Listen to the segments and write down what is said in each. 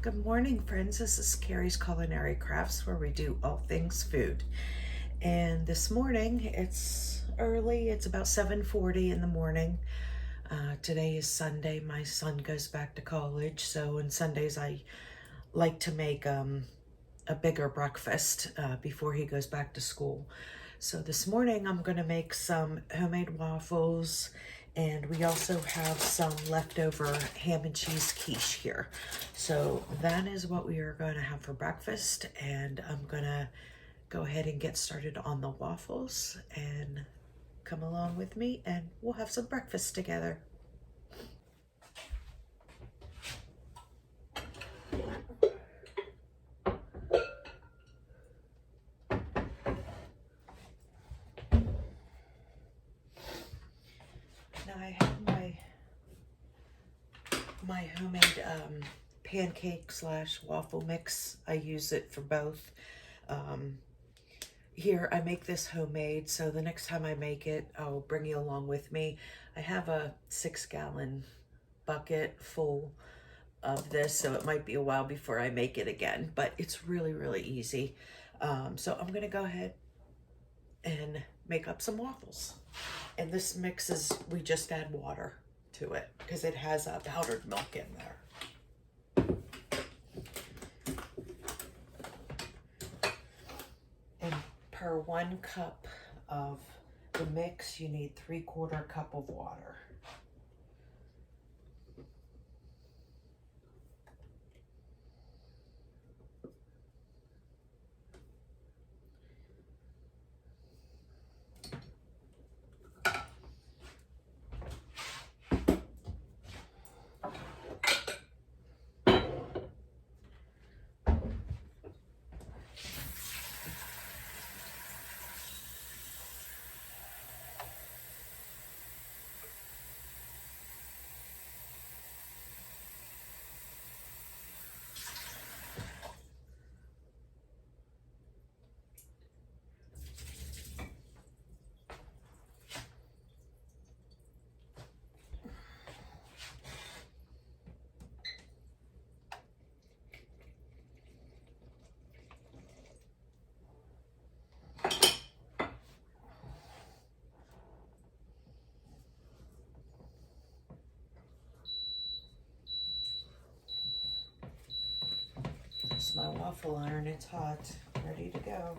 Good morning, friends. This is Carrie's Culinary Crafts, where we do all things food. And this morning, it's early. It's about 7:40 in the morning. Today is Sunday. My son goes back to college, so on Sundays I like to make a bigger breakfast before he goes back to school. So this morning I'm going to make some homemade waffles, and we also have some leftover ham and cheese quiche here. So that is what we are going to have for breakfast, and I'm going to go ahead and get started on the waffles, and come along with me and we'll have some breakfast together. Now I have my homemade pancake slash waffle mix. I use it for both. Here I make this homemade, so the next time I make it I'll bring you along with me. I have a 6-gallon bucket full of this, so it might be a while before I make it again, but it's really easy. So I'm gonna go ahead and make up some waffles. And this mix is, we just add water to it because it has powdered milk in there. And per 1 cup of the mix, you need 3/4 cup of water. It's my waffle iron, it's hot, ready to go.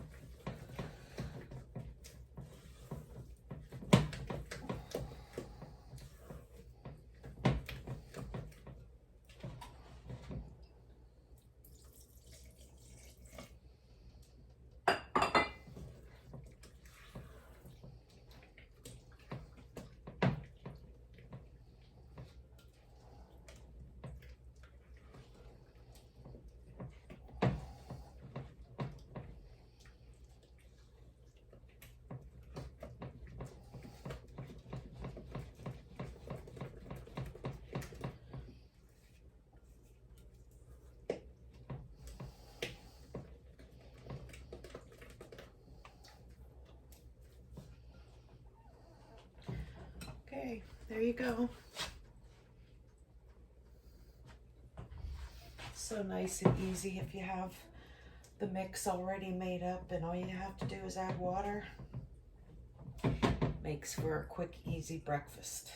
Okay, there you go. So nice and easy if you have the mix already made up and all you have to do is add water. Makes for a quick, easy breakfast.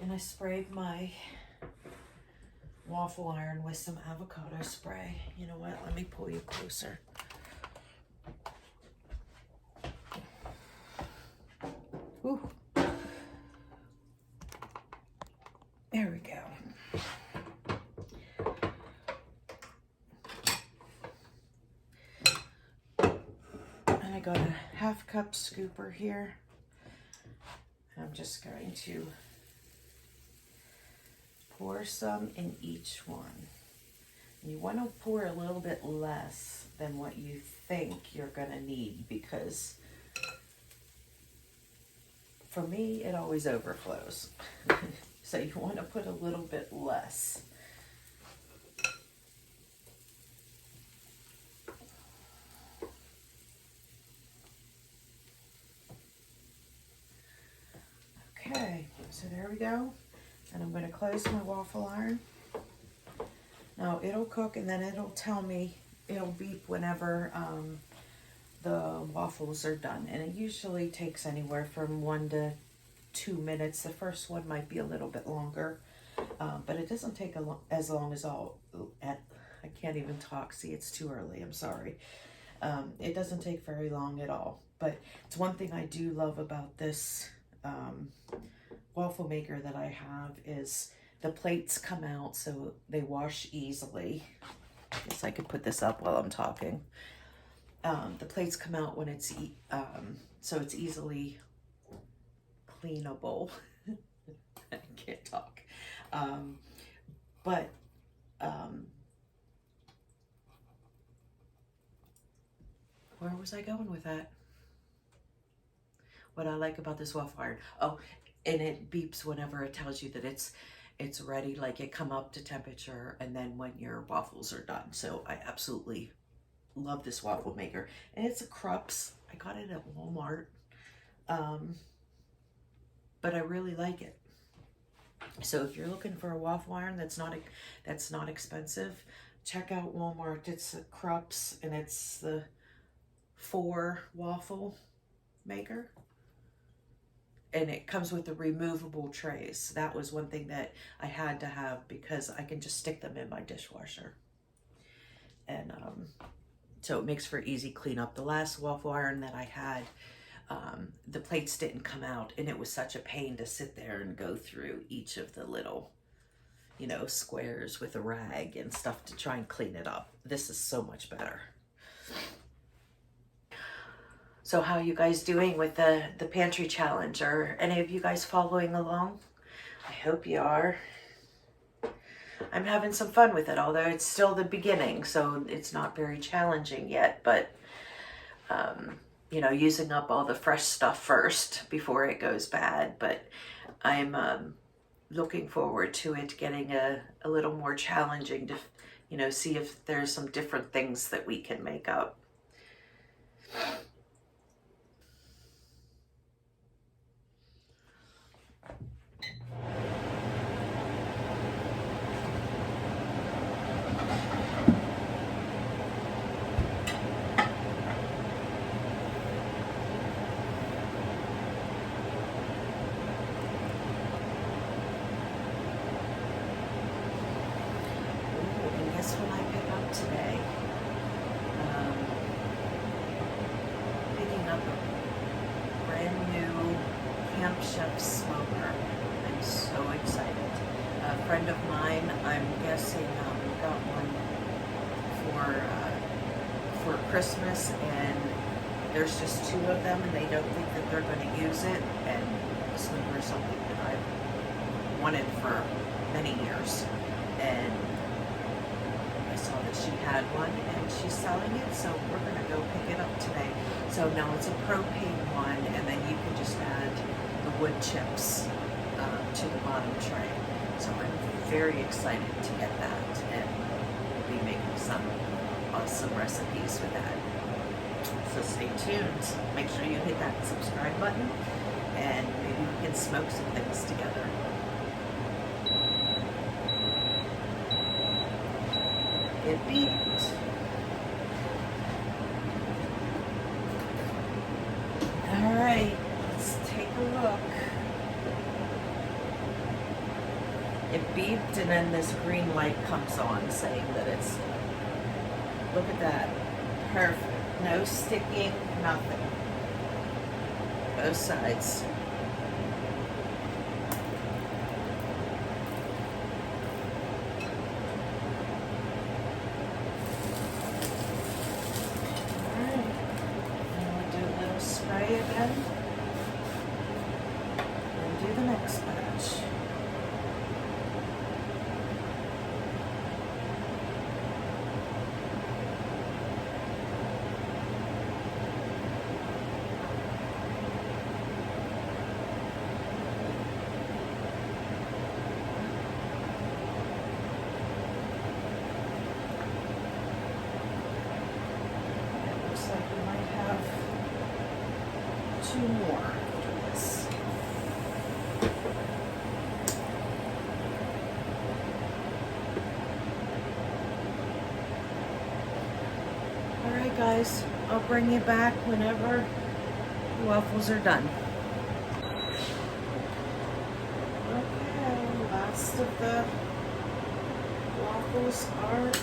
And I sprayed my waffle iron with some avocado spray. You know what? Let me pull you closer. Ooh. There we go. got a 1/2 cup scooper here. I'm just going to pour some in each one. You want to pour a little bit less than what you think you're going to need, because for me, it always overflows. So you want to put a little bit less. Okay, so there we go. And I'm going to close my waffle iron. Now it'll cook, and then it'll tell me, it'll beep whenever the waffles are done. And it usually takes anywhere from 1 to 2 minutes. The first one might be a little bit longer, but it doesn't take as long as I can't even talk. See, it's too early. I'm sorry. It doesn't take very long at all. But it's one thing I do love about this waffle maker that I have is the plates come out so they wash easily. I guess I could put this up while I'm talking. The plates come out when it's so it's easily cleanable. I can't talk. But where was I going with that? What I like about this waffle iron. Oh, and it beeps whenever it tells you that it's ready. Like, it come up to temperature, and then when your waffles are done. So I absolutely love this waffle maker. And it's a Krups. I got it at Walmart. But I really like it. So if you're looking for a waffle iron that's not expensive, check out Walmart. It's a Krups, and it's the 4 waffle maker. And it comes with the removable trays. That was one thing that I had to have, because I can just stick them in my dishwasher. And so it makes for easy cleanup. The last waffle iron that I had, the plates didn't come out, and it was such a pain to sit there and go through each of the little, squares with a rag and stuff to try and clean it up. This is so much better. So how are you guys doing with the pantry challenge? Are any of you guys following along? I hope you are. I'm having some fun with it, although it's still the beginning, so it's not very challenging yet. But, using up all the fresh stuff first before it goes bad. But I'm looking forward to it getting a little more challenging to, see if there's some different things that we can make up. Today, picking up a brand new Camp Chef smoker. I'm so excited. A friend of mine, I'm guessing, got one for Christmas, and there's just 2 of them, and they don't think that they're going to use it. And the smoker is something that I've wanted for many years, and I saw that she had one, and she's selling it, so we're going to go pick it up today. So now it's a propane one, and then you can just add the wood chips to the bottom tray. So I'm very excited to get that, and we'll be making some awesome recipes with that. So stay tuned. Make sure you hit that subscribe button, and maybe we can smoke some things together. It beeped. All right, let's take a look. It beeped, and then this green light comes on saying that it's, look at that, perfect. No sticking, nothing. Both sides. again and do the next batch. Looks like we might have 2 more after this. Alright guys, I'll bring you back whenever the waffles are done. Okay, last of the waffles are done.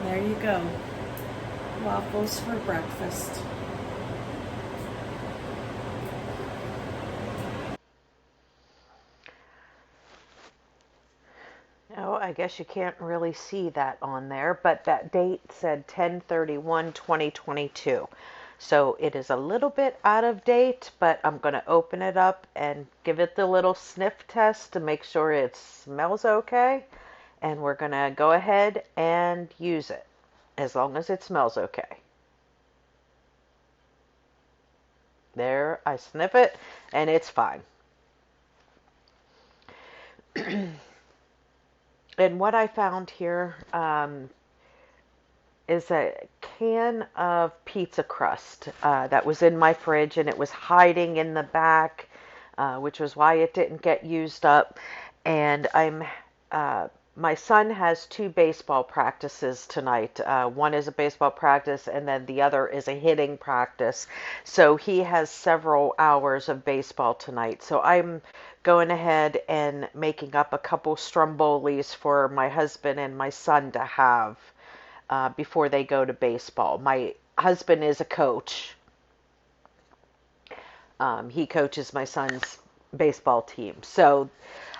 There you go. Waffles for breakfast. Oh, I guess you can't really see that on there, but that date said 10/31/2022. So it is a little bit out of date, but I'm going to open it up and give it the little sniff test to make sure it smells okay. And we're going to go ahead and use it as long as it smells okay. There, I sniff it and it's fine. And what I found here is a can of pizza crust that was in my fridge, and it was hiding in the back, which was why it didn't get used up. And my son has 2 baseball practices tonight. One is a baseball practice, and then the other is a hitting practice. So he has several hours of baseball tonight. So I'm going ahead and making up a couple strombolis for my husband and my son to have before they go to baseball. My husband is a coach. He coaches my son's baseball team. So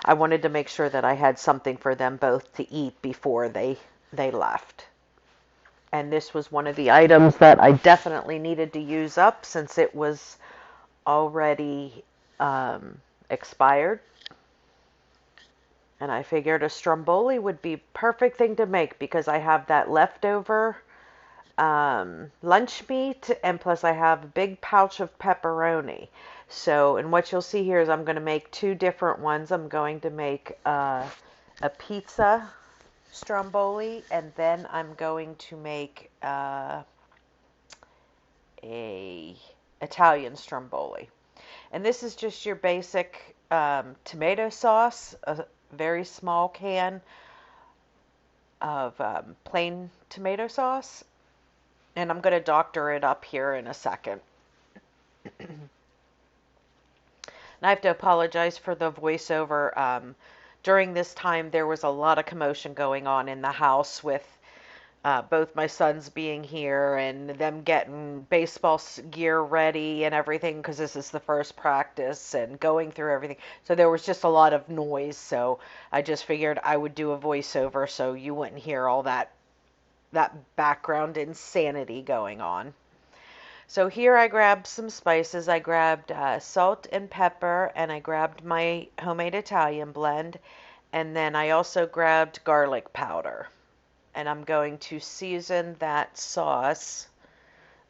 I wanted to make sure that I had something for them both to eat before they left. And this was one of the items that I definitely needed to use up since it was already expired. And I figured a stromboli would be perfect thing to make because I have that leftover lunch meat, and plus I have a big pouch of pepperoni. So, and what you'll see here is I'm going to make 2 different ones. I'm going to make a pizza stromboli, and then I'm going to make a Italian stromboli. And this is just your basic tomato sauce, a very small can of plain tomato sauce. And I'm going to doctor it up here in a second. And I have to apologize for the voiceover. During this time, there was a lot of commotion going on in the house with both my sons being here and them getting baseball gear ready and everything because this is the first practice and going through everything. So there was just a lot of noise. So I just figured I would do a voiceover so you wouldn't hear all that background insanity going on. So here I grabbed some spices. I grabbed salt and pepper, and I grabbed my homemade Italian blend, and then I also grabbed garlic powder. And I'm going to season that sauce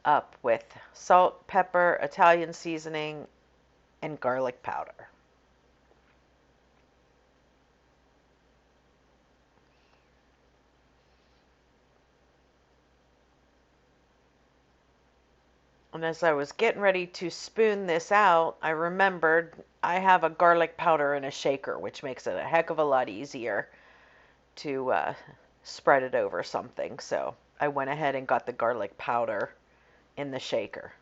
up with salt, pepper, Italian seasoning, and garlic powder. And as I was getting ready to spoon this out, I remembered I have a garlic powder in a shaker, which makes it a heck of a lot easier to spread it over something. So I went ahead and got the garlic powder in the shaker.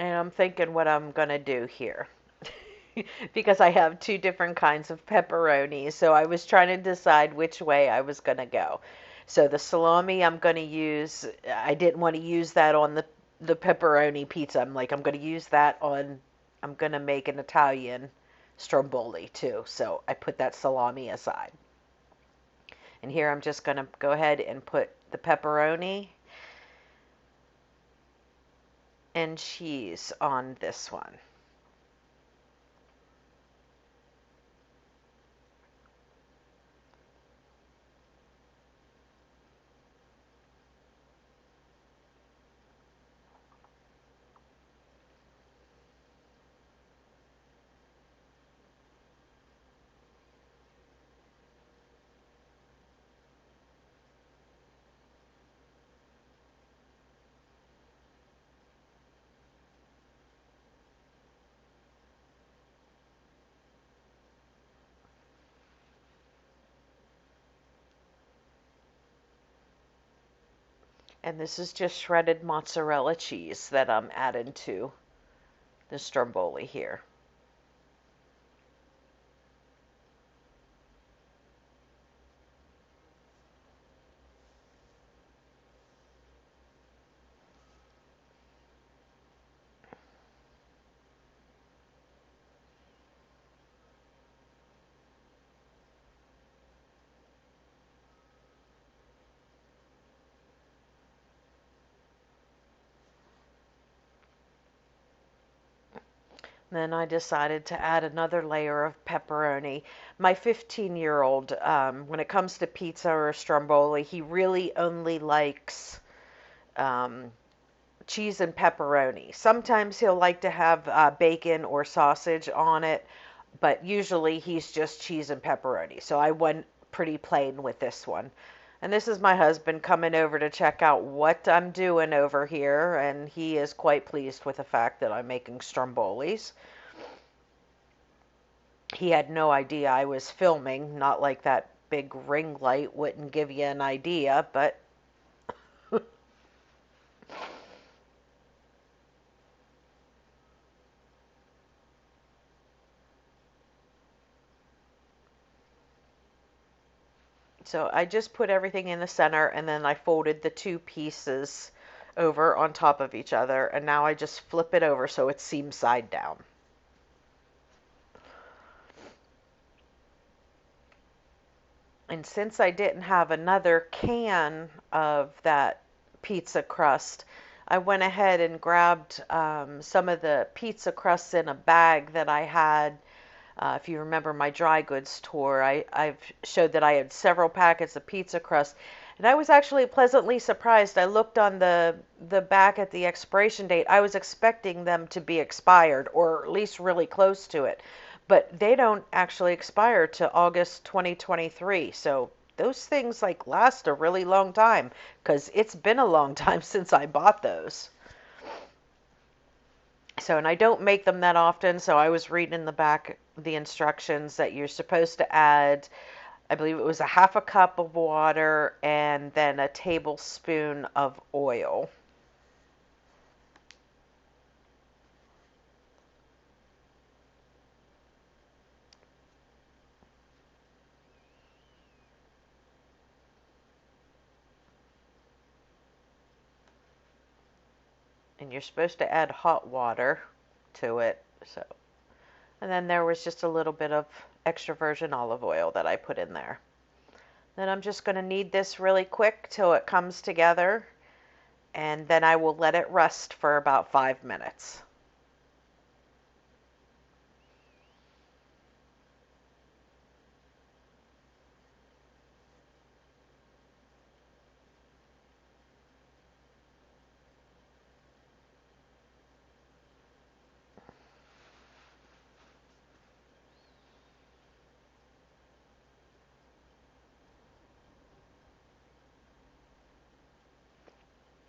And I'm thinking what I'm going to do here. Because I have two different kinds of pepperoni. So I was trying to decide which way I was going to go. So the salami I'm going to use, I didn't want to use that on the pepperoni pizza. I'm going to use that on, I'm going to make an Italian stromboli too. So I put that salami aside. And here I'm just going to go ahead and put the pepperoni and cheese on this one. And this is just shredded mozzarella cheese that I'm adding to the stromboli here. Then I decided to add another layer of pepperoni. My 15-year-old, when it comes to pizza or stromboli, he really only likes um, cheese and pepperoni. Sometimes he'll like to have bacon or sausage on it, but usually he's just cheese and pepperoni. So I went pretty plain with this one. And this is my husband coming over to check out what I'm doing over here, and he is quite pleased with the fact that I'm making strombolis. He had no idea I was filming, not like that big ring light wouldn't give you an idea, but so I just put everything in the center and then I folded the two pieces over on top of each other, and now I just flip it over so it seams side down. And since I didn't have another can of that pizza crust, I went ahead and grabbed some of the pizza crusts in a bag that I had. If you remember my dry goods tour, I've showed that I had several packets of pizza crust, and I was actually pleasantly surprised. I looked on the back at the expiration date. I was expecting them to be expired, or at least really close to it, but they don't actually expire to August 2023. So those things like last a really long time because it's been a long time since I bought those. So, and I don't make them that often, so I was reading in the back the instructions that you're supposed to add, I believe it was a half a cup of water and then a tablespoon of oil. And you're supposed to add hot water to it. So, and then there was just a little bit of extra virgin olive oil that I put in there. Then I'm just going to knead this really quick till it comes together, and then I will let it rest for about 5 minutes.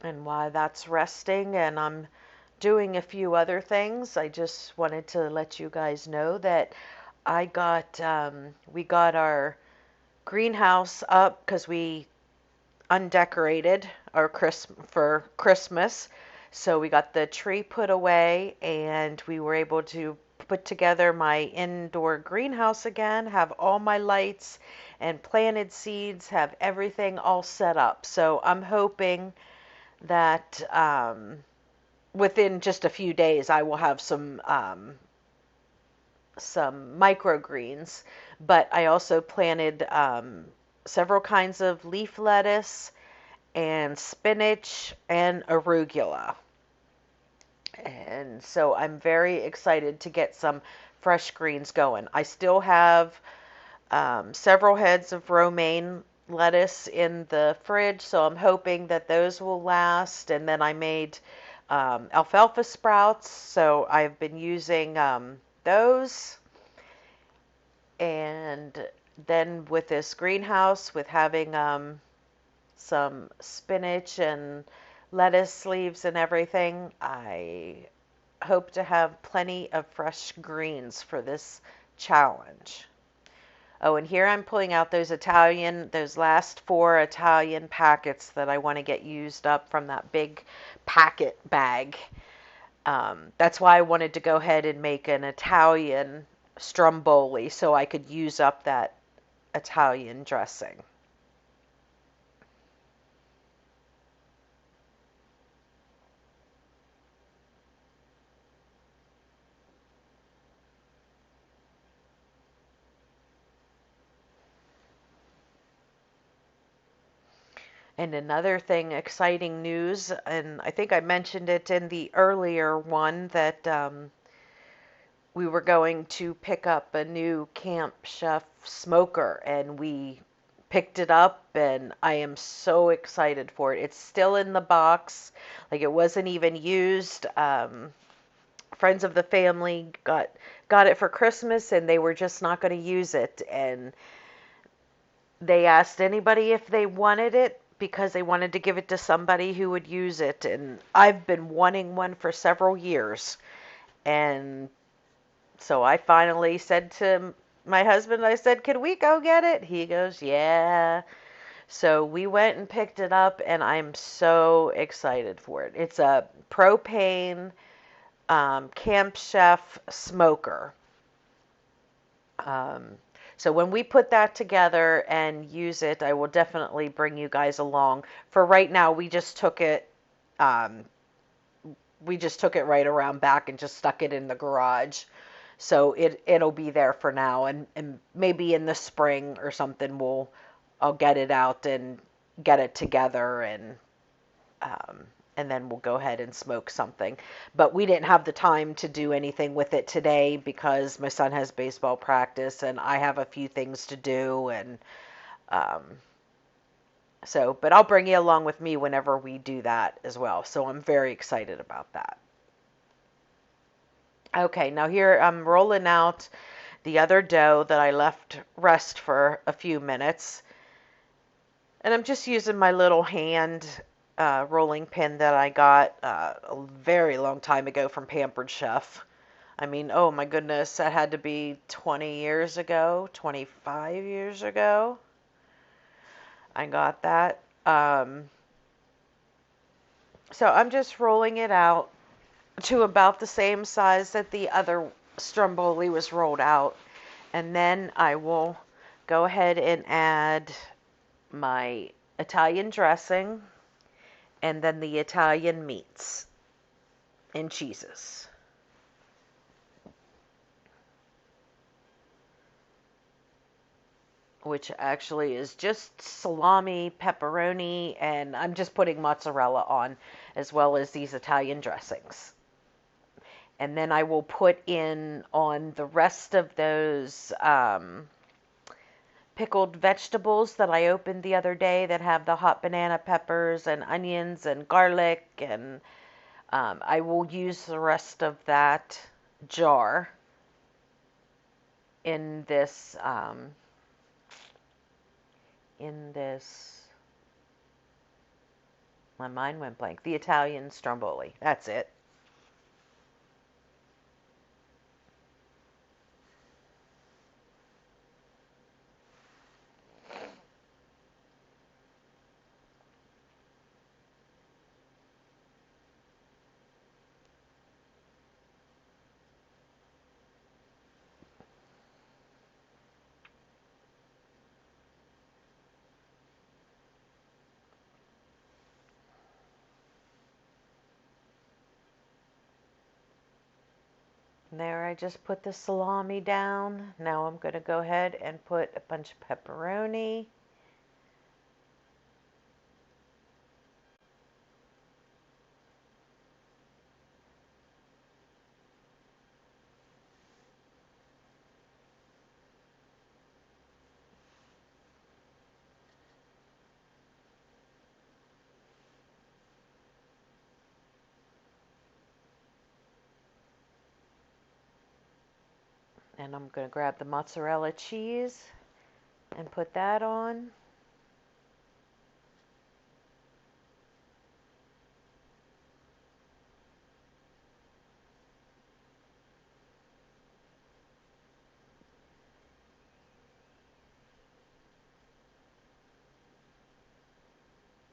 And while that's resting and I'm doing a few other things, I just wanted to let you guys know that we got our greenhouse up because we undecorated our for Christmas. So we got the tree put away and we were able to put together my indoor greenhouse again, have all my lights and planted seeds, have everything all set up. So I'm hoping that within just a few days I will have some microgreens, but I also planted several kinds of leaf lettuce and spinach and arugula. And so I'm very excited to get some fresh greens going. I still have several heads of romaine lettuce in the fridge, so I'm hoping that those will last. And then I made alfalfa sprouts, so I've been using those. And then with this greenhouse, with having some spinach and lettuce leaves and everything, I hope to have plenty of fresh greens for this challenge. Oh, and here I'm pulling out those last 4 Italian packets that I want to get used up from that big packet bag. That's why I wanted to go ahead and make an Italian stromboli so I could use up that Italian dressing. And another thing, exciting news, and I think I mentioned it in the earlier one, that we were going to pick up a new Camp Chef smoker, and we picked it up, and I am so excited for it. It's still in the box, like it wasn't even used. Friends of the family got it for Christmas, and they were just not going to use it, and they asked anybody if they wanted it because they wanted to give it to somebody who would use it, and I've been wanting one for several years. And so I finally said to my husband, I said, "Can we go get it?" He goes, "Yeah." So we went and picked it up, and I'm so excited for it. It's a propane Camp Chef smoker. Um, so when we put that together and use it, I will definitely bring you guys along. For right now, um, we just took it right around back and just stuck it in the garage. So it'll be there for now, and maybe in the spring or something I'll get it out and get it together, um, and then we'll go ahead and smoke something. But we didn't have the time to do anything with it today because my son has baseball practice and I have a few things to do, and um, but I'll bring you along with me whenever we do that as well. So I'm very excited about that. Okay, now here I'm rolling out the other dough that I left rest for a few minutes. And I'm just using my little hand rolling pin that I got a very long time ago from Pampered Chef. I mean, oh my goodness, that had to be 20 years ago, 25 years ago. I got that. So I'm just rolling it out to about the same size that the other stromboli was rolled out. And then I will go ahead and add my Italian dressing and then the Italian meats and cheeses, which actually is just salami, pepperoni, and I'm just putting mozzarella on, as well as these Italian dressings. And then I will put in on the rest of those pickled vegetables that I opened the other day that have the hot banana peppers and onions and garlic, and I will use the rest of that jar in this, my mind went blank, the Italian stromboli. That's it. There, I just put the salami down. Now I'm going to go ahead and put a bunch of pepperoni. And I'm going to grab the mozzarella cheese and put that on.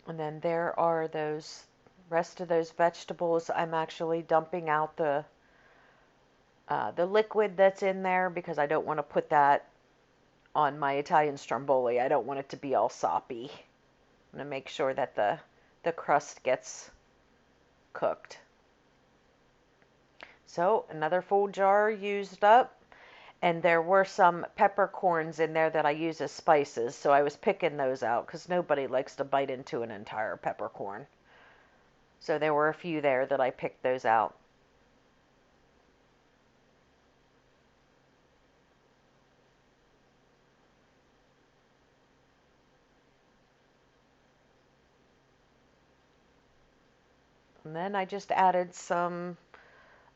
And then there are those rest of those vegetables. I'm actually dumping out the liquid that's in there because I don't want to put that on my Italian stromboli. I don't want it to be all soppy. I'm going to make sure that the crust gets cooked. So another full jar used up. And there were some peppercorns in there that I use as spices, so I was picking those out because nobody likes to bite into an entire peppercorn. So there were a few there that I picked those out. And then I just added some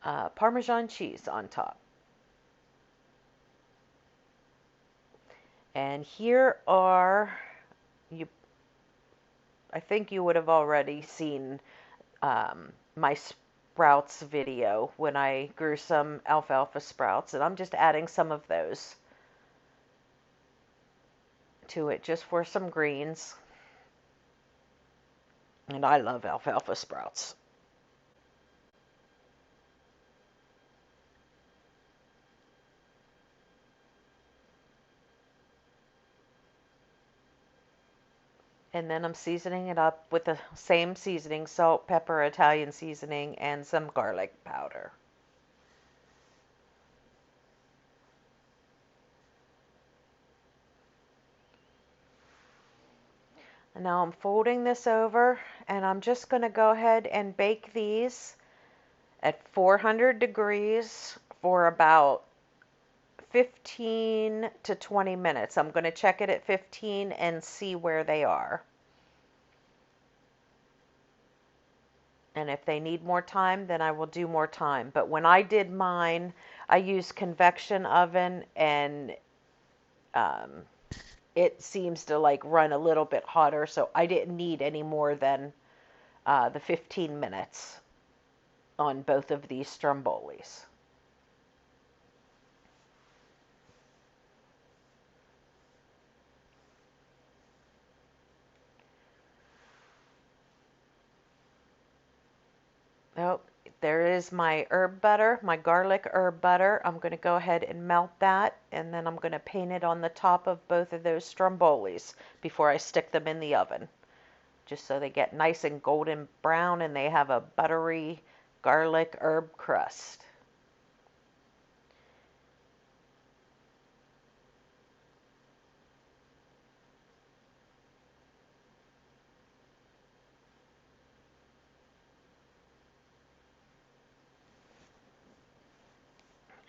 Parmesan cheese on top. And here are, you, I think you would have already seen my sprouts video when I grew some alfalfa sprouts, and I'm just adding some of those to it just for some greens. And I love alfalfa sprouts. And then I'm seasoning it up with the same seasoning, salt, pepper, Italian seasoning, and some garlic powder. And now I'm folding this over, and I'm just going to go ahead and bake these at 400 degrees for about 15 to 20 minutes. I'm going to check it at 15 and see where they are. And if they need more time, then I will do more time. But when I did mine, I used convection oven, and um, it seems to like run a little bit hotter, so I didn't need any more than the 15 minutes on both of these strombolis. Oh, there is my herb butter, my garlic herb butter. I'm going to go ahead and melt that, and then I'm going to paint it on the top of both of those strombolis before I stick them in the oven, just so they get nice and golden brown and they have a buttery garlic herb crust.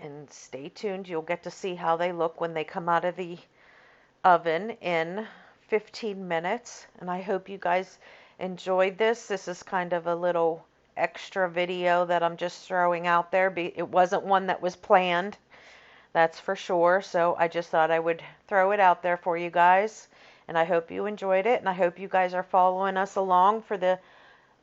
And stay tuned. You'll get to see how they look when they come out of the oven in 15 minutes. And I hope you guys enjoyed this. This is kind of a little extra video that I'm just throwing out there. It wasn't one that was planned, that's for sure. So I just thought I would throw it out there for you guys. And I hope you enjoyed it. And I hope you guys are following us along for the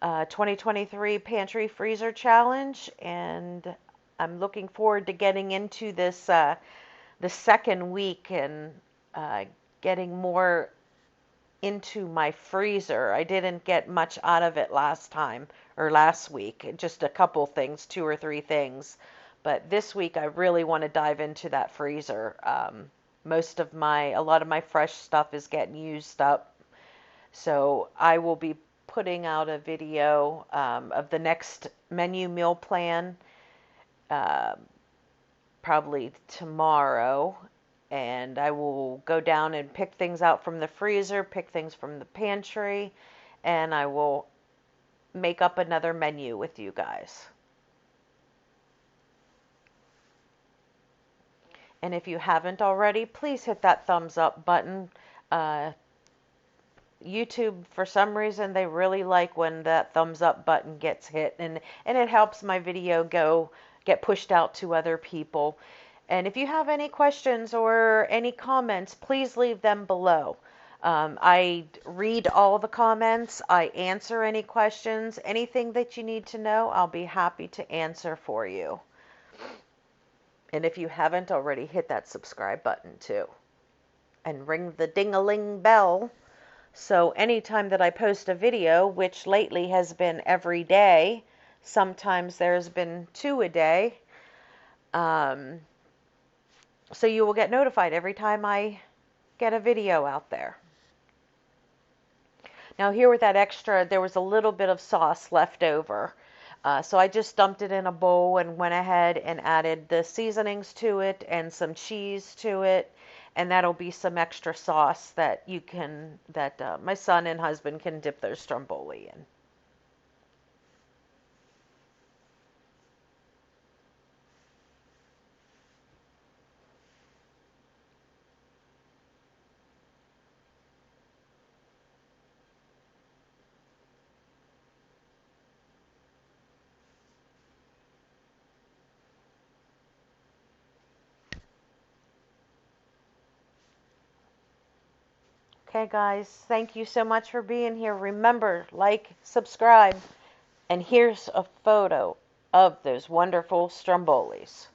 2023 Pantry Freezer Challenge. And I'm looking forward to getting into this the second week and getting more into my freezer. I didn't get much out of it last time or last week, just a couple things, two or three things. But this week I really want to dive into that freezer. A lot of my fresh stuff is getting used up. So I will be putting out a video of the next menu meal plan uh, probably tomorrow, and I will go down and pick things out from the freezer, pick things from the pantry, and I will make up another menu with you guys. And if you haven't already, please hit that thumbs up button. Uh, YouTube, for some reason, they really like when that thumbs up button gets hit, and it helps my video get pushed out to other people. And if you have any questions or any comments, please leave them below. I read all the comments. I answer any questions. Anything that you need to know, I'll be happy to answer for you. And if you haven't already, hit that subscribe button too. And ring the ding-a-ling bell. So anytime that I post a video, which lately has been every day, sometimes there's been 2 a day, so you will get notified every time I get a video out there. Now here with that extra, there was a little bit of sauce left over. So I just dumped it in a bowl and went ahead and added the seasonings to it and some cheese to it. And that'll be some extra sauce that my son and husband can dip their stromboli in. Okay, guys, thank you so much for being here. Remember, like, subscribe, and here's a photo of those wonderful strombolis.